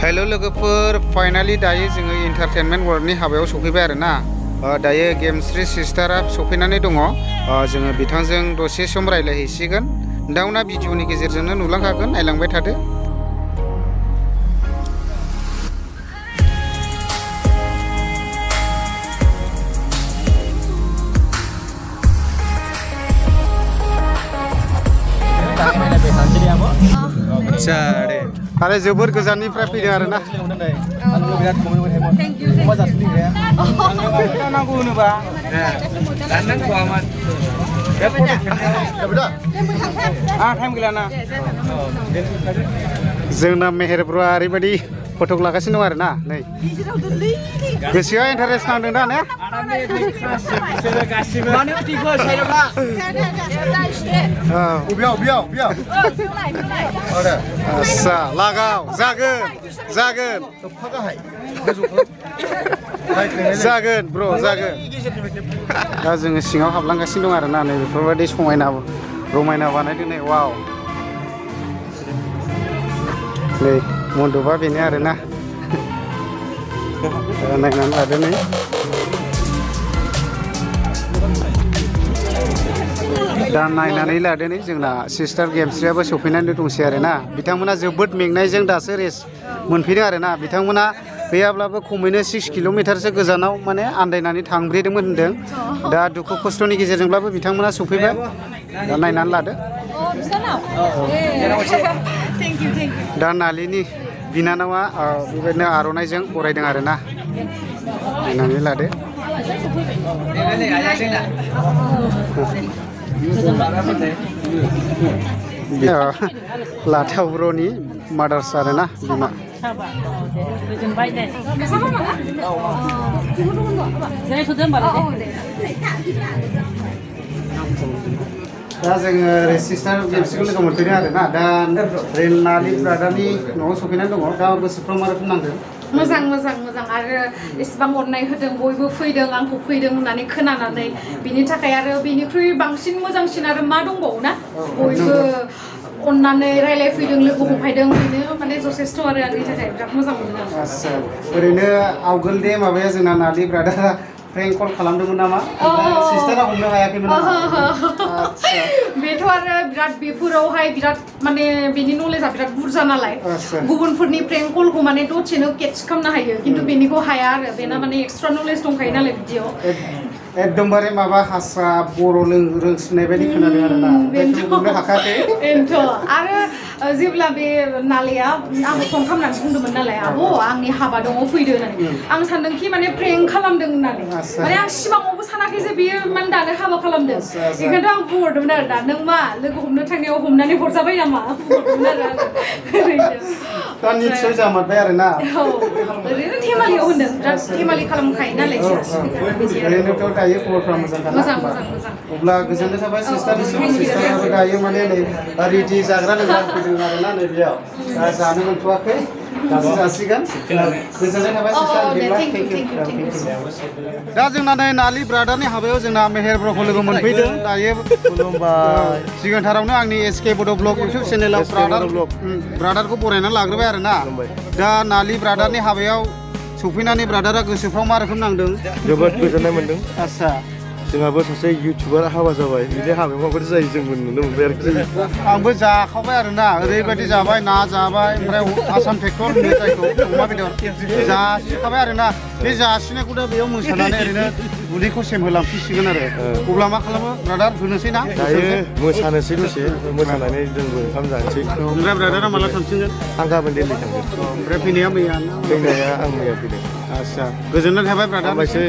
hello लोगोफोर finally दायो जोङो एन्टारटेनमेन्ट वर्ल्डनि हाबायाव सफैबाय आरोना दायो गेमस्रि सिस्टारा सफैनानै दङ जोङो बिथांजों दसे सम रायलायहैसिगोन दाउना भिडिअनि गेजेरजोंनो नुलांखागोन नायलांबाय थादो आरो जोबोर गोजाननिफ्राय फैदों आरोना जोंना मेहेर ब्र'आ ओरैबायदि फटक लागासिनो दं आरोना नै गोसोआ इन्टारेस्ट नांदों दा ने आस्सा लागाव जागोन ब्र' जागोन दा जोङो सिङाव हाबलांगासिनो दं आरोना नै बेफोरबायदि समायना रमायना बानायदों नै वाव नै मन्दपआ बेनो आरोना नायनानै लादो नै दा नायनानै लादो नै जोंना सिस्टार गेमस्रियाबो सफैनानै दंसै आरोना बिथांमोना जोबोद मेंनायजों दासो रेस्ट मोनफैदों आरोना बिथांमोना गैयाब्लाबो खमैनो 6 किल'मिटारसो गोजानाव माने आन्दायनानै थांब्रेदोंमोन होनदों दा दुखु खस्थ'नि गेजेरजोंब्लाबो बिथांमोना सफैबाय दा नायनानै लादो दा नालिनि बिनानावा बेबायदिनो आर'नाइजों बरायदों आरोना नायनानै लादो लाथाव ब्र'नि मादार्स आरोना बिमा दा जोङो सिस्टार गेमस्रिखौ लोगो मोनफैदों आरोना दा नालि ब्रादारनि न'आव सफैनानै दङ दा गोसोफ्राव मा रोखोम नांदों मोजां आरो एसेबां अननाय होदों बयबो फैदों आंखौ फैदों होननानै खोनानानै बिनि थाखाय आरो बेनिख्रुइ बांसिन मोजांसिन आरो मा दंबावो ना बयबो अननानै रायलायफैदों लोगो हमफैदों बेनो माने जथेस्थ' आरो आंनि थाखाय बिराद मोजां मोनदों आस्सा ओरैनो आवगोल दे माबाया जोंना नालि ब्रादारा फ्रेंक कल खालामदोंमोन नामा सिस्टारा हमनो हायाखैमोन बेथ' आरो बिराद बेफोरावहाय बिराद माने बेनि नलेजआ बिराद बुरजा नालाय गुबुनफोरनि प्रेंक कलखौ माने दसेनो केटच खालामनो हायो खिन्थु बेनिखौ हाया आरो बेना माने एक्सट्रा नलेज दंखायो नालाय बिदियाव एकदमबारे माबा हास्रा बर' रोंसिननाय बायदि खोनादों आरोना बुंनो हाखायाखै बेनोथ' आरो जेब्ला बे नालिया आंबो फन खालामनानै बुंदोंमोन नालाय आब' आंनि हाबा दङ फैदो होननानै आं सानदोंखि माने प्रेंक खालामदों होननानै माने आं सिमाङावबो सानाखै जे बेयो माने दानो हाबा खालामदों बेखायनोथ' आं बुंहरदोंमोन आरो दा नों मा लोगो हमनो थांनायाव हमनानै हरजाबाय नामा बुंहरदोंमोन आरो दा निस्सय जामारबाय आरोना ओरैनो धेमालियाव होनदों बिराद धेमालि खालामखायो नालाय ओरैनोथ' दायो खबरफ्रा मोजां अब्ला गोजोननाय थाबाय सिस्टाराबो दायो माने नै रेडि जाग्रा लोंग्रा फैदों आरोना नै बेयाव दा जानो मोनथ'वाखै दासो जासिगोन गोजोननाय थाबाय दा जोंना नै नालि ब्रादारनि हाबायाव जोंना मेहेर ब्र'खौ लोगो मोनफैदों दायो खुलुमबाय सिगांथारावनो आंनि एसके बड' ब्लग इउटुब चेनेलाव ब्रादारखौ बरायनानै लाग्रोबाय आरोना दा नालि ब्रादारनि हाबायाव सफैनानै ब्रादारा गोसोफ्राव मा रोखोम नांदों जोबोद गोजोननाय मोनदों आस्सा जोंहाबो सासे इउटुबार हाबा जाबाय बिदि हाबायाव माबायदि जायो जोंबो नुनो मोनबाय आरोखि आंबो जाखाबाय आरोना ओरैबायदि जाबाय ना जाबाय ओमफ्राय आसाम ट्रेक्टर होनो जायखौ अमा बेदर जासिखाबाय आरोना बे जासिनायखौ दा बेयाव मोसानानै ओरैनो उदैखौ सेमहोलांफिनसिगोन आरो अब्ला मा खालामो ब्रादार होनोसै ना दायो मोसानोसै दसे मोसानानै जोंबो ओंखाम जानोसै ओमफ्राय ब्रादारा माला थांसिगोन आं गाबोन दिल्ली थांगोन ओमफ्राय फैनाया मैया आं मैया फैदों आस्सा गोजोननाय थाबाय ब्रादार हामबायसै